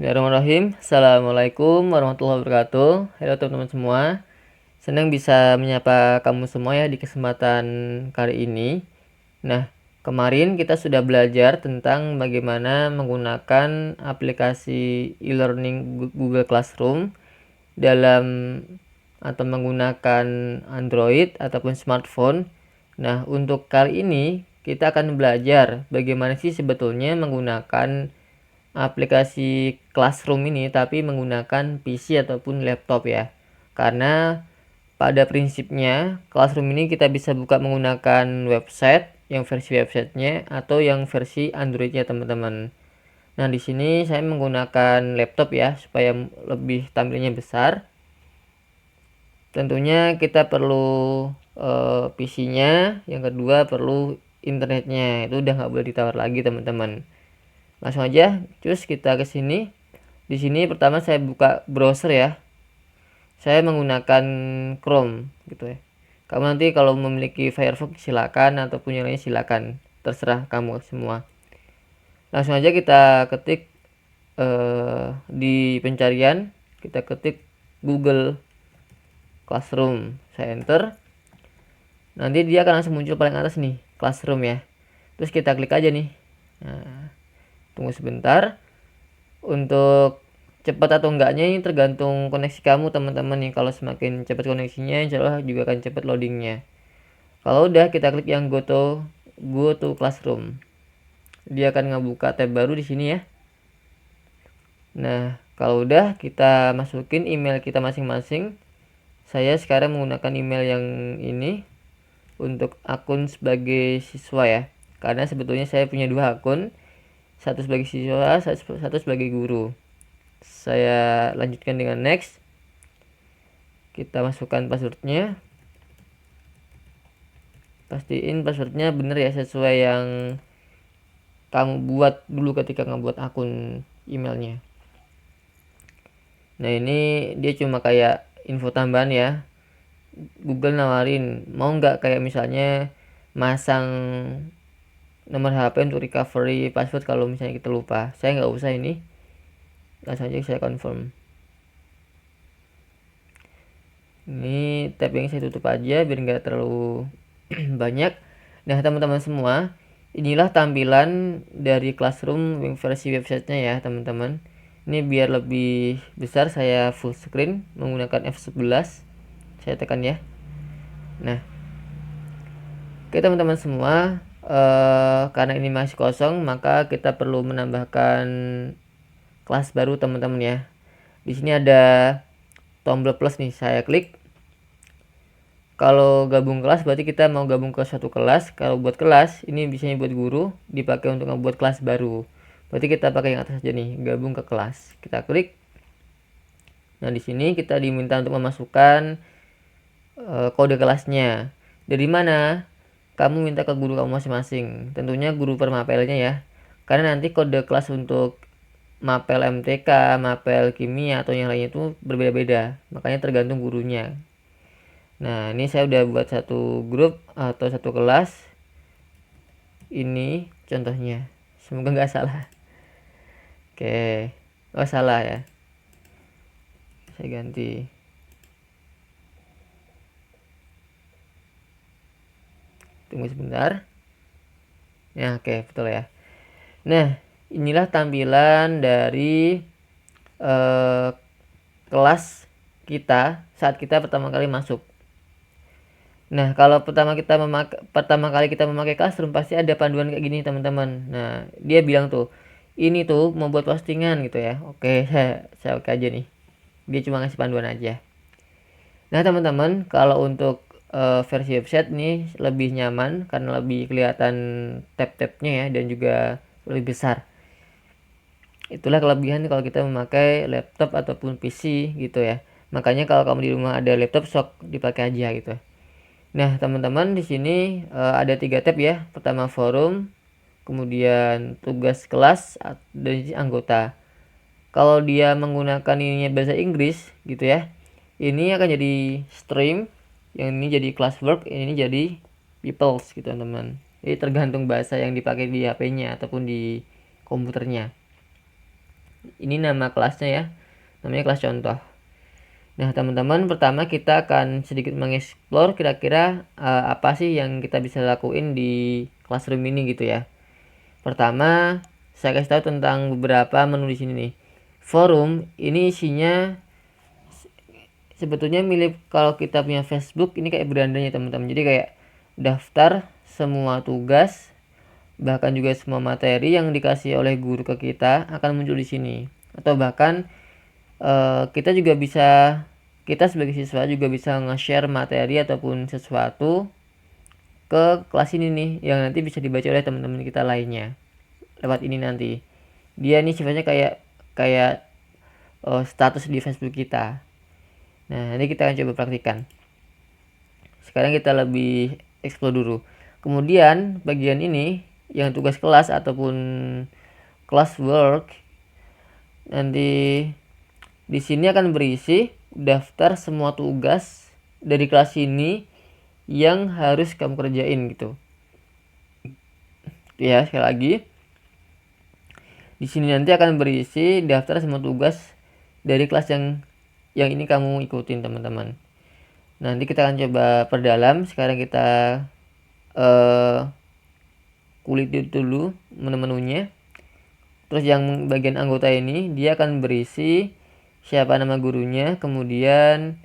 Bismillahirrahmanirrahim. Assalamualaikum warahmatullahi wabarakatuh. Halo teman-teman semua. Senang bisa menyapa kamu semua ya di kesempatan kali ini. Nah, kemarin kita sudah belajar tentang bagaimana menggunakan aplikasi e-learning Google Classroom dalam atau menggunakan Android ataupun smartphone. Nah, untuk kali ini kita akan belajar bagaimana sih sebetulnya menggunakan aplikasi Classroom ini tapi menggunakan PC ataupun laptop ya. Karena pada prinsipnya Classroom ini kita bisa buka menggunakan website yang versi websitenya atau yang versi Androidnya teman-teman. Nah, di sini saya menggunakan laptop ya supaya lebih tampilnya besar. Tentunya kita perlu PC-nya, yang kedua perlu internetnya. Itu udah nggak boleh ditawar lagi teman-teman. Langsung aja, terus kita ke sini. Di sini pertama saya buka browser ya. Saya menggunakan Chrome gitu ya. Kamu nanti kalau memiliki Firefox silakan ataupun yang lainnya silakan, terserah kamu semua. Langsung aja kita ketik di pencarian kita ketik Google Classroom. Saya enter. Nanti dia akan langsung muncul paling atas nih, Classroom ya. Terus kita klik aja nih. Nah, tunggu sebentar. Untuk cepat atau enggaknya ini tergantung koneksi kamu teman-teman nih. Kalau semakin cepat koneksinya, insya Allah juga akan cepat loadingnya. Kalau udah kita klik yang go to Classroom, dia akan ngebuka tab baru di sini ya. Nah, kalau udah kita masukin email kita masing-masing. Saya sekarang menggunakan email yang ini untuk akun sebagai siswa ya. Karena sebetulnya saya punya dua akun, satu sebagai siswa, satu sebagai guru. Saya lanjutkan dengan next. Kita masukkan passwordnya. Pastiin passwordnya bener ya, sesuai yang kamu buat dulu ketika ngebuat akun emailnya. Nah, ini dia cuma kayak info tambahan ya. Google nawarin, mau nggak kayak misalnya masang nomor HP untuk recovery password kalau misalnya kita lupa. Saya nggak usah ini. Langsung aja saya confirm. Ini tab yang saya tutup aja biar nggak terlalu banyak. Nah, teman-teman semua, inilah tampilan dari Classroom versi websitenya ya teman-teman. Ini biar lebih besar saya full screen menggunakan F11. Saya tekan ya. Nah, oke teman-teman semua, karena ini masih kosong maka kita perlu menambahkan kelas baru teman-teman ya. Di sini ada tombol plus nih, saya klik. Kalau gabung kelas berarti kita mau gabung ke suatu kelas. Kalau buat kelas ini biasanya buat guru, dipakai untuk membuat kelas baru. Berarti kita pakai yang atas aja nih, gabung ke kelas. Kita klik. Nah, di sini kita diminta untuk memasukkan kode kelasnya. Dari mana? Kamu minta ke guru kamu masing-masing. Tentunya guru per mapelnya ya. Karena nanti kode kelas untuk mapel MTK, mapel kimia atau yang lainnya itu berbeda-beda. Makanya tergantung gurunya. Nah, ini saya udah buat satu grup atau satu kelas. Ini contohnya. Semoga nggak salah. Oke. Oh, salah ya. Saya ganti. Tunggu sebentar. Ya, oke, betul ya. Nah, inilah tampilan dari kelas kita saat kita pertama kali masuk. Nah, kalau pertama kali kita memakai Classroom pasti ada panduan kayak gini teman-teman. Nah, dia bilang tuh, ini tuh membuat postingan gitu ya. Oke, saya oke aja nih. Dia cuma ngasih panduan aja. Nah, teman-teman, kalau untuk versi website nih lebih nyaman karena lebih kelihatan tab-tabnya ya dan juga lebih besar. Itulah kelebihan kalau kita memakai laptop ataupun PC gitu ya. Makanya kalau kamu di rumah ada laptop, sok dipakai aja gitu. Nah, teman-teman, di sini ada 3 tab ya. Pertama forum, kemudian tugas kelas, dan anggota. Kalau dia menggunakan ininya bahasa Inggris gitu ya, ini akan jadi stream, yang ini jadi classwork, yang ini jadi peoples gitu teman-teman. Jadi tergantung bahasa yang dipakai di HP-nya ataupun di komputernya. Ini nama kelasnya ya, namanya kelas contoh. Nah teman-teman, pertama kita akan sedikit mengeksplor kira-kira apa sih yang kita bisa lakuin di Classroom ini gitu ya. Pertama, saya kasih tahu tentang beberapa menu di sini nih. Forum ini isinya sebetulnya mirip kalau kita punya Facebook, ini kayak berandanya teman-teman. Jadi kayak daftar semua tugas, bahkan juga semua materi yang dikasih oleh guru ke kita akan muncul di sini. Atau bahkan kita juga bisa, kita sebagai siswa juga bisa nge-share materi ataupun sesuatu ke kelas ini nih, yang nanti bisa dibaca oleh teman-teman kita lainnya lewat ini nanti. Dia nih sifatnya kayak kayak status di Facebook kita. Nah nanti kita akan coba praktikan. Sekarang kita lebih explore dulu. Kemudian bagian ini yang tugas kelas ataupun classwork, nanti di sini akan berisi daftar semua tugas dari kelas ini yang harus kamu kerjain gitu. Ya, sekali lagi. Di sini nanti akan berisi daftar semua tugas dari kelas yang ini kamu ikutin, teman-teman. Nanti kita akan coba perdalam. Sekarang kita kulik dulu menu-menunya. Terus yang bagian anggota ini dia akan berisi siapa nama gurunya, kemudian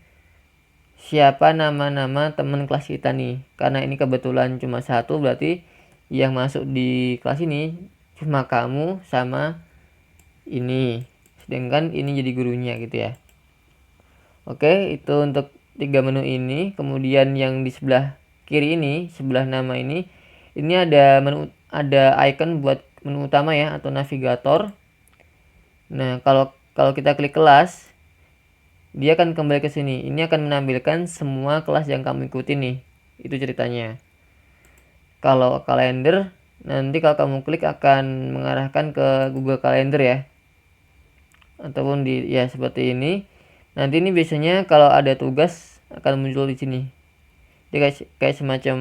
siapa nama-nama teman kelas kita nih. Karena ini kebetulan cuma satu, berarti yang masuk di kelas ini cuma kamu sama ini. Sedangkan ini jadi gurunya gitu ya. Oke, itu untuk 3 menu ini. Kemudian yang di sebelah kiri ini, sebelah nama ini ada menu, ada icon buat menu utama ya atau navigator. Nah, kalau kita klik kelas, dia akan kembali ke sini. Ini akan menampilkan semua kelas yang kamu ikuti nih. Itu ceritanya. Kalau kalender, nanti kalau kamu klik akan mengarahkan ke Google Calendar ya. Ataupun ya seperti ini. Nanti ini biasanya kalau ada tugas akan muncul di sini. Dia kayak semacam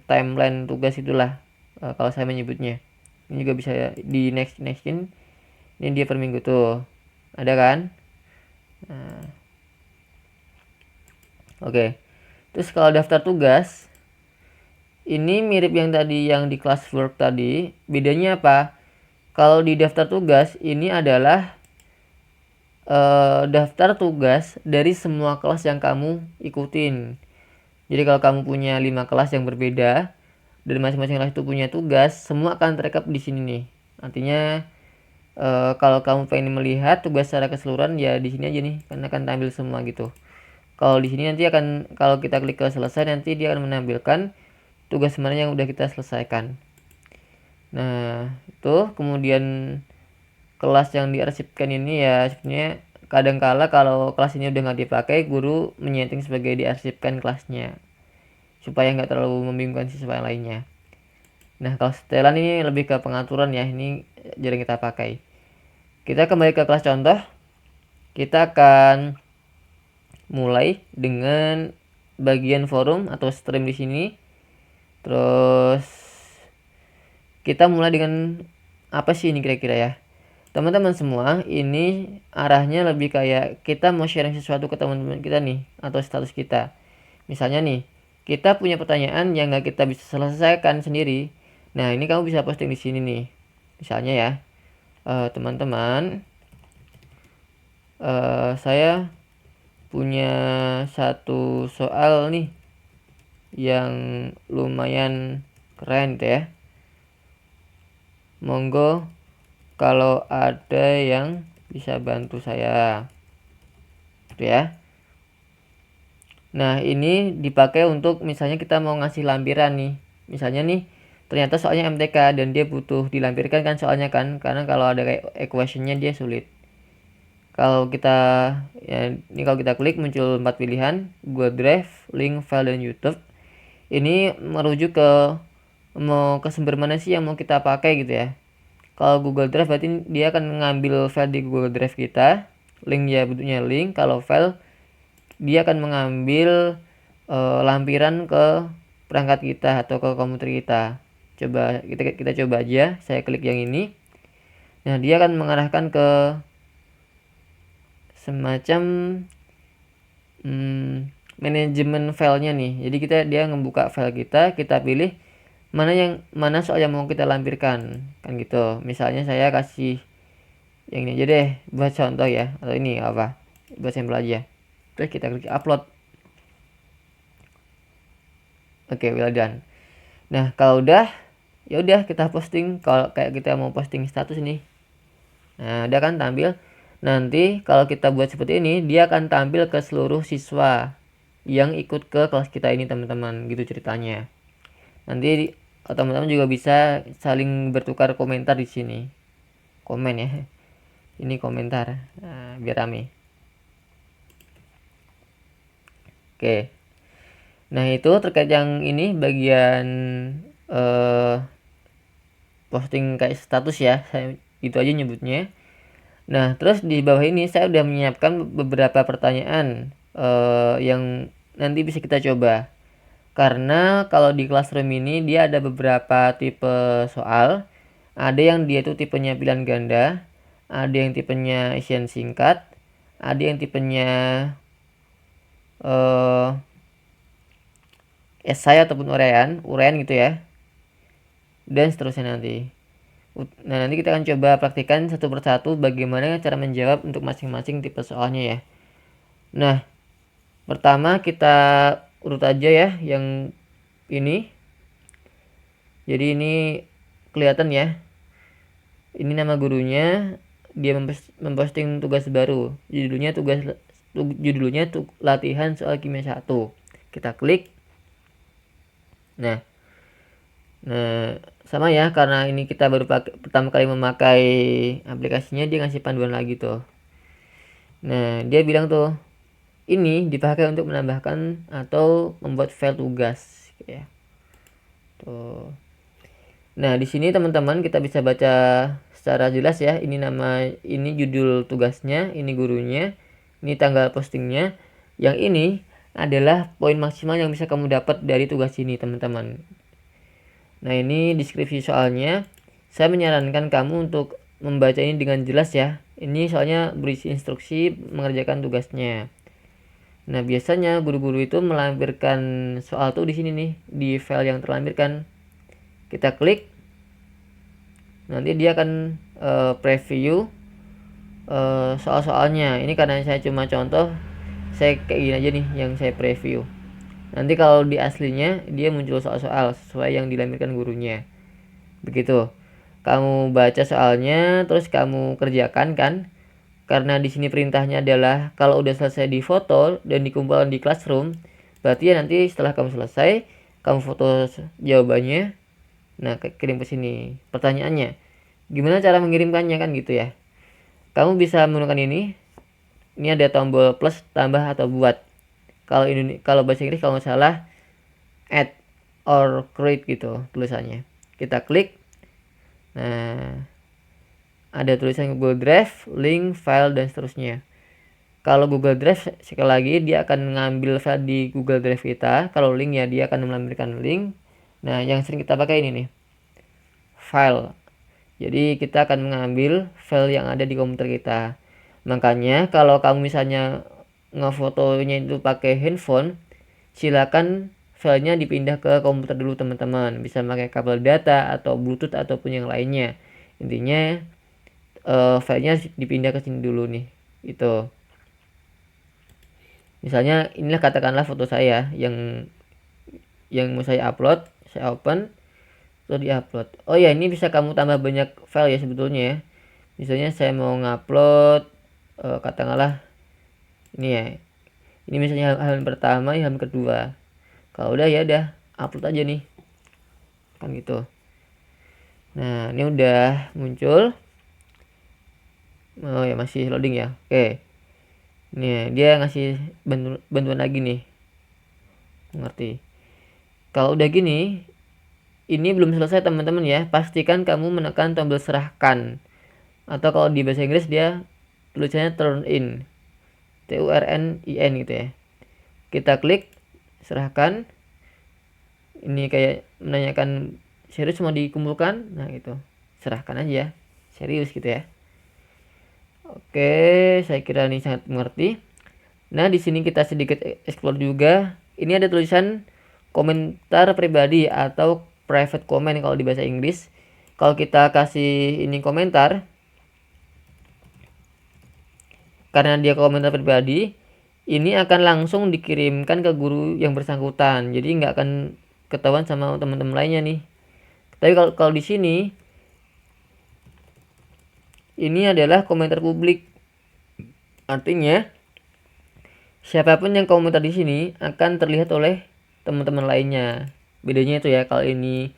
timeline tugas itulah kalau saya menyebutnya. Ini juga bisa di nextin. Ini dia per minggu tuh, ada kan? Nah. Oke. Terus kalau daftar tugas, ini mirip yang tadi yang di classwork tadi. Bedanya apa? Kalau di daftar tugas ini adalah daftar tugas dari semua kelas yang kamu ikutin. Jadi kalau kamu punya 5 kelas yang berbeda dan masing-masing kelas itu punya tugas, semua akan terekap di sini nih. Artinya kalau kamu pengen melihat tugas secara keseluruhan ya di sini aja nih, karena akan tampil semua gitu. Kalau di sini nanti akan, kalau kita klik ke selesai, nanti dia akan menampilkan tugas sebenarnya yang udah kita selesaikan. Nah itu kemudian kelas yang diarsipkan ini ya sebenarnya kadangkala kalau kelas ini udah nggak dipakai, guru menyeting sebagai diarsipkan kelasnya supaya nggak terlalu membingungkan siswa yang lainnya. Nah kalau setelan ini lebih ke pengaturan ya, ini jarang kita pakai. Kita kembali ke kelas contoh. Kita akan mulai dengan bagian forum atau stream di sini. Terus kita mulai dengan apa sih ini kira-kira ya? Teman-teman semua, ini arahnya lebih kayak kita mau sharing sesuatu ke teman-teman kita nih atau status kita. Misalnya nih, kita punya pertanyaan yang nggak kita bisa selesaikan sendiri. Nah, ini kamu bisa posting di sini nih. Misalnya ya, teman-teman, saya punya satu soal nih yang lumayan keren gitu ya. Monggo kalau ada yang bisa bantu saya gitu ya. Nah ini dipakai untuk misalnya kita mau ngasih lampiran nih, misalnya nih ternyata soalnya MTK dan dia butuh dilampirkan kan soalnya kan, karena kalau ada kayak equationnya dia sulit. Kalau kita ya, ini kalau kita klik muncul 4 pilihan, Google Drive, link, file, dan YouTube. Ini merujuk ke mau ke sumber mana sih yang mau kita pakai gitu ya. Kalau Google Drive berarti dia akan ngambil file di Google Drive kita, link ya bentuknya link. Kalau file dia akan mengambil lampiran ke perangkat kita atau ke komputer kita. Coba kita coba aja, saya klik yang ini. Nah dia akan mengarahkan ke semacam manajemen filenya nih. Jadi dia ngebuka file kita pilih mana soal yang mau kita lampirkan, kan gitu. Misalnya saya kasih yang ini aja deh buat contoh ya, atau ini apa, buat sampel aja. Terus kita klik upload. Oke, well done. Nah, kalau udah, ya udah kita posting. Kalau kayak kita mau posting status nih, nah udah kan tampil. Nanti kalau kita buat seperti ini, dia akan tampil ke seluruh siswa yang ikut ke kelas kita ini, teman-teman. Gitu ceritanya. Nanti teman-teman juga bisa saling bertukar komentar di sini. Komen ya. Ini komentar. Nah, biar rame. Oke. Nah, itu terkait yang ini bagian posting kayak status ya. Saya itu aja nyebutnya. Nah, terus di bawah ini saya udah menyiapkan beberapa pertanyaan yang nanti bisa kita coba. Karena kalau di Classroom ini dia ada beberapa tipe soal. Ada yang dia itu tipenya pilihan ganda, ada yang tipenya isian singkat, ada yang tipenya esai ataupun uraian gitu ya. Dan seterusnya nanti. Nah, nanti kita akan coba praktikkan satu persatu bagaimana cara menjawab untuk masing-masing tipe soalnya ya. Nah, pertama kita urut aja ya yang ini. Jadi ini kelihatan ya. Ini nama gurunya, dia memposting tugas baru. Judulnya latihan soal kimia 1. Kita klik. Nah, sama ya, karena ini kita baru pertama kali memakai aplikasinya, dia ngasih panduan lagi tuh. Nah, dia bilang tuh ini dipakai untuk menambahkan atau membuat file tugas ya. Tuh. Nah, di sini teman-teman kita bisa baca secara jelas ya. Ini judul tugasnya, ini gurunya, ini tanggal postingnya. Yang ini adalah poin maksimal yang bisa kamu dapat dari tugas ini, teman-teman. Nah, ini deskripsi soalnya. Saya menyarankan kamu untuk membaca ini dengan jelas ya. Ini soalnya berisi instruksi mengerjakan tugasnya. Nah, biasanya guru-guru itu melampirkan soal tuh di sini nih, di file yang terlampirkan. Kita klik. Nanti dia akan preview soal-soalnya. Ini karena saya cuma contoh, saya kayak gini aja nih yang saya preview. Nanti kalau di aslinya dia muncul soal-soal sesuai yang dilampirkan gurunya. Begitu. Kamu baca soalnya terus kamu kerjakan kan? Karena di sini perintahnya adalah kalau udah selesai difoto dan dikumpulkan di Classroom, berarti ya nanti setelah kamu selesai, kamu foto jawabannya. Nah, kirim ke sini. Pertanyaannya, gimana cara mengirimkannya kan gitu ya? Kamu bisa menggunakan ini. Ini ada tombol plus, tambah atau buat. Kalau bahasa Inggris kalau nggak salah add or create gitu tulisannya. Kita klik. Nah, ada tulisan Google Drive, link, file dan seterusnya. Kalau Google Drive sekali lagi dia akan ngambil file di Google Drive kita. Kalau link ya dia akan melampirkan link. Nah, yang sering kita pakai ini nih. File. Jadi kita akan mengambil file yang ada di komputer kita. Makanya kalau kamu misalnya ngefotonya itu pakai handphone, silakan filenya dipindah ke komputer dulu teman-teman. Bisa pakai kabel data atau Bluetooth ataupun yang lainnya. Intinya filenya dipindah ke sini dulu nih. Itu. Misalnya inilah katakanlah foto saya yang mau saya upload, saya open, terus di-upload. Oh ya, ini bisa kamu tambah banyak file ya sebetulnya ya. Misalnya saya mau ngupload katakanlah ini ya. Ini misalnya halaman pertama, halaman kedua. Kalau udah ya udah upload aja nih. Kan gitu. Nah, ini udah muncul. Oh ya, masih loading ya. Oke. Nih, dia ngasih bantuan lagi nih. Ngerti. Kalau udah gini, ini belum selesai teman-teman ya. Pastikan kamu menekan tombol serahkan. Atau kalau di bahasa Inggris dia tulisannya turn in. TURNIN gitu ya. Kita klik serahkan. Ini kayak menanyakan serius mau dikumpulkan. Nah, gitu. Serahkan aja. Serius gitu ya. Oke, saya kira ini sangat mengerti. Nah, di sini kita sedikit explore juga. Ini ada tulisan komentar pribadi atau private comment kalau di bahasa Inggris. Kalau kita kasih ini komentar, karena dia komentar pribadi, ini akan langsung dikirimkan ke guru yang bersangkutan. Jadi nggak akan ketahuan sama teman-teman lainnya nih. Tapi kalau di sini, ini adalah komentar publik. Artinya, siapapun yang komentar di sini akan terlihat oleh teman-teman lainnya. Bedanya itu ya, kalau ini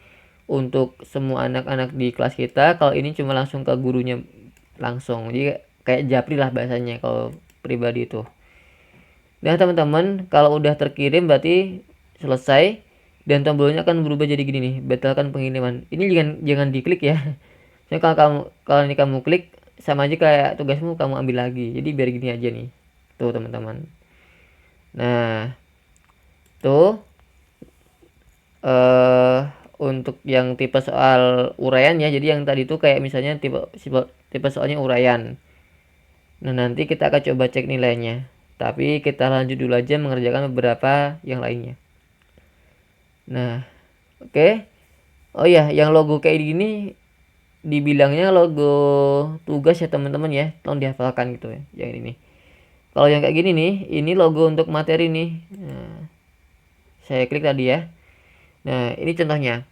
untuk semua anak-anak di kelas kita, kalau ini cuma langsung ke gurunya langsung. Jadi kayak japri lah bahasanya kalau pribadi itu. Nah teman-teman, kalau udah terkirim berarti selesai, dan tombolnya akan berubah jadi gini nih, batalkan pengiriman. Ini jangan diklik ya. Soalnya kalau ini kamu klik, sama aja kayak tugasmu kamu ambil lagi. Jadi biar gini aja nih. Tuh teman-teman. Nah, tuh untuk yang tipe soal uraian ya. Jadi yang tadi tuh kayak misalnya tipe soalnya uraian. Nah, nanti kita akan coba cek nilainya. Tapi kita lanjut dulu aja mengerjakan beberapa yang lainnya. Nah, oke. Oh iya, yang logo kayak gini dibilangnya logo tugas ya teman-teman ya. Tolong dihafalkan gitu ya. Yang ini. Kalau yang kayak gini nih, ini logo untuk materi nih. Nah, saya klik tadi ya. Nah, ini contohnya.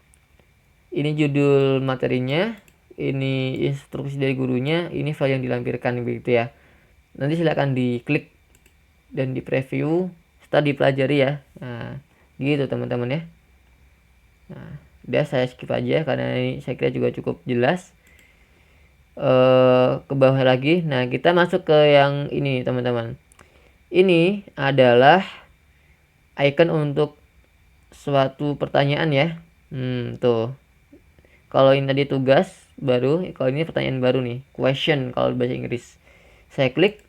Ini judul materinya, ini instruksi dari gurunya, ini file yang dilampirkan begitu ya. Nanti silakan diklik dan di preview setelah dipelajari ya. Nah, gitu teman-teman ya. Nah, udah saya skip aja karena ini saya kira juga cukup jelas. Ke bawah lagi. Nah, kita masuk ke yang ini teman-teman. Ini adalah icon untuk suatu pertanyaan ya. Tuh. Kalau ini tadi tugas baru, kalau ini pertanyaan baru nih, question kalau bahasa Inggris. Saya klik.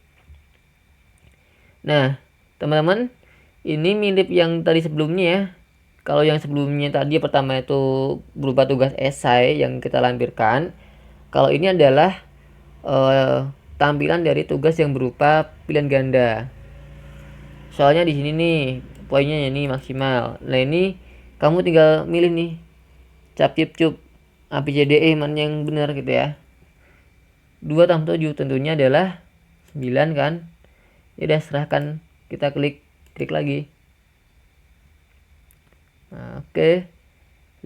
Nah, teman-teman, ini mirip yang tadi sebelumnya ya. Kalau yang sebelumnya tadi pertama itu berupa tugas esai yang kita lampirkan. Kalau ini adalah tampilan dari tugas yang berupa pilihan ganda. Soalnya di sini nih poinnya ini maksimal. Nah ini kamu tinggal milih nih cap cip cup ABCDE mana yang benar gitu ya. 2 tambah 7 tentunya adalah 9 kan. Ya udah serahkan, kita klik lagi. Nah, oke.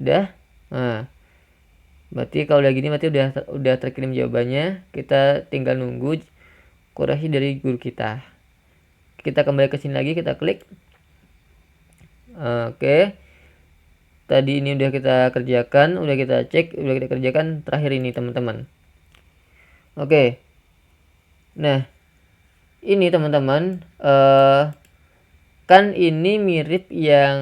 Udah. Nah, berarti kalau udah gini berarti udah terkirim jawabannya. Kita tinggal nunggu koreksi dari guru kita. Kita kembali ke sini lagi, kita klik. Oke. Tadi ini udah kita kerjakan, udah kita cek, udah kita kerjakan. Terakhir ini teman-teman. Oke. Nah, ini teman-teman, kan ini mirip yang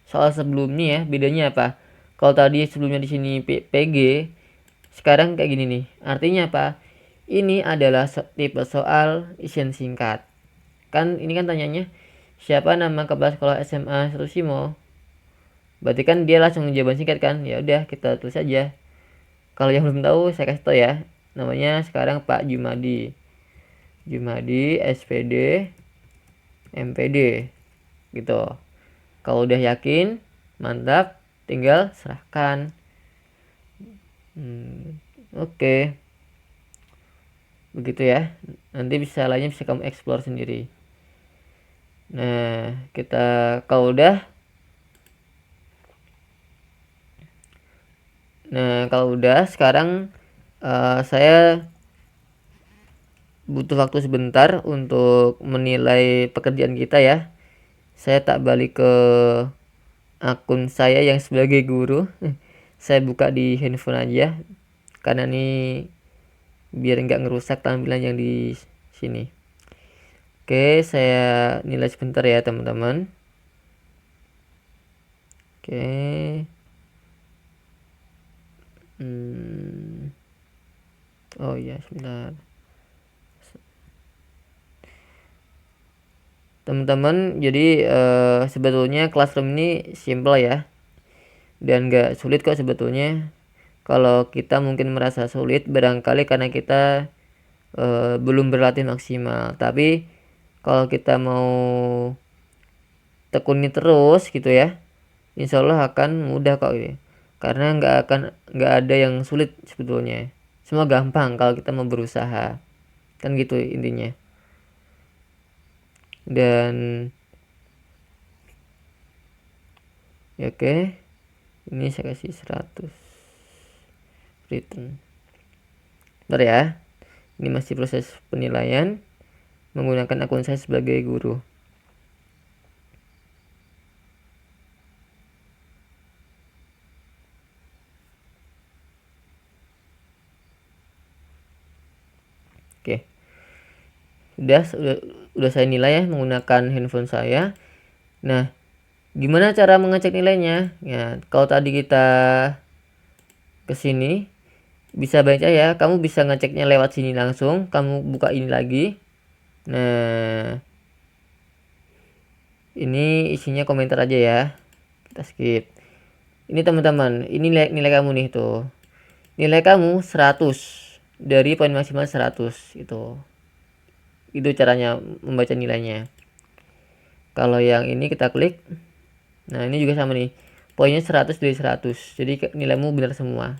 soal sebelumnya ya. Bedanya apa? Kalau tadi sebelumnya di sini PG, sekarang kayak gini nih. Artinya apa? Ini adalah tipe soal isian singkat. Kan ini kan tanyanya siapa nama kepala sekolah SMA Setusimo. Berarti kan dia langsung jawaban singkat kan. Ya udah kita tulis aja. Kalau yang belum tahu saya kasih tahu ya. Namanya sekarang Pak Jumadi. Jumadi SPD MPD gitu. Kalau udah yakin, mantap, tinggal serahkan. Oke. Begitu ya. Nanti lainnya bisa kamu explore sendiri. Nah, kita kalau udah. Nah, kalau udah sekarang saya butuh waktu sebentar untuk menilai pekerjaan kita ya. Saya tak balik ke akun saya yang sebagai guru. Saya buka di handphone aja karena ini biar nggak ngerusak tampilan yang di sini. Oke, saya nilai sebentar ya teman-teman. Oke. Oh iya, sebentar. Teman-teman, jadi sebetulnya Classroom ini simple ya. Dan gak sulit kok sebetulnya. Kalau kita mungkin merasa sulit barangkali karena kita belum berlatih maksimal. Tapi kalau kita mau tekuni terus gitu ya, insya Allah akan mudah kok ini. Karena nggak ada yang sulit sebetulnya. Semua gampang kalau kita mau berusaha. Kan gitu intinya. Dan ya oke. Ini saya kasih 100 written. Bentar ya. Ini masih proses penilaian menggunakan akun saya sebagai guru. Oke. Udah saya nilai ya menggunakan handphone saya. Nah, gimana cara mengecek nilainya? Ya, kalau tadi kita ke sini bisa baca ya, kamu bisa ngeceknya lewat sini langsung, kamu buka ini lagi. Nah, ini isinya komentar aja ya. Kita skip. Ini teman-teman, ini nilai kamu nih tuh. Nilai kamu 100 dari poin maksimal 100 itu. Itu caranya membaca nilainya. Kalau yang ini kita klik. Nah, ini juga sama nih. Poinnya 100 dari 100. Jadi nilaimu benar semua.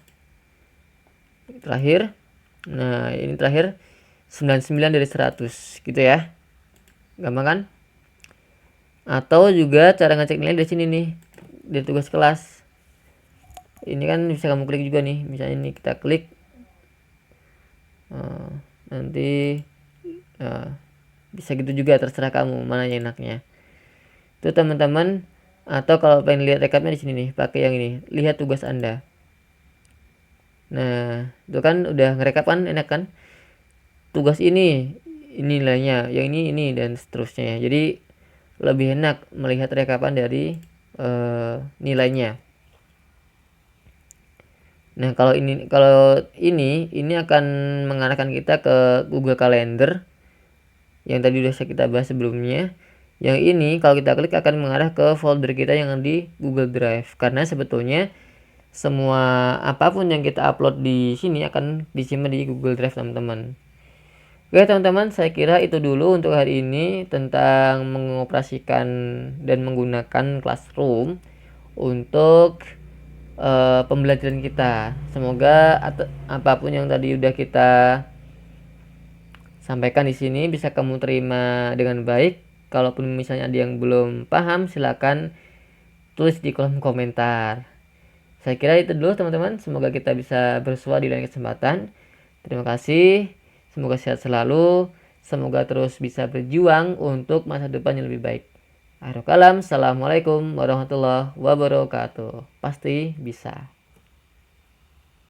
Terakhir. Nah, ini terakhir 99 dari 100 gitu ya. Gampang kan? Atau juga cara ngecek nilai dari sini nih. Dari tugas kelas. Ini kan bisa kamu klik juga nih. Misalnya ini kita klik. Nanti bisa gitu juga, terserah kamu mana yang enaknya. Itu teman-teman. Atau kalau pengen lihat rekapnya di sini nih, pakai yang ini. Lihat tugas Anda. Nah, itu kan udah ngerekap kan, enak kan? Tugas ini nilainya, yang ini dan seterusnya. Jadi lebih enak melihat rekapan dari nilainya. Nah, kalau ini akan mengarahkan kita ke Google Calendar yang tadi udah kita bahas sebelumnya. Yang ini kalau kita klik akan mengarah ke folder kita yang di Google Drive, karena sebetulnya semua apapun yang kita upload di sini akan disimpan di Google Drive, teman-teman. Oke teman-teman, saya kira itu dulu untuk hari ini tentang mengoperasikan dan menggunakan Classroom untuk pembelajaran kita. Semoga apapun yang tadi udah kita sampaikan di sini bisa kamu terima dengan baik. Kalaupun misalnya ada yang belum paham, silakan tulis di kolom komentar. Saya kira itu dulu teman-teman. Semoga kita bisa bersua di lain kesempatan. Terima kasih. Semoga sehat selalu. Semoga terus bisa berjuang untuk masa depan yang lebih baik. Akhirul kalam. Assalamualaikum warahmatullahi wabarakatuh. Pasti bisa.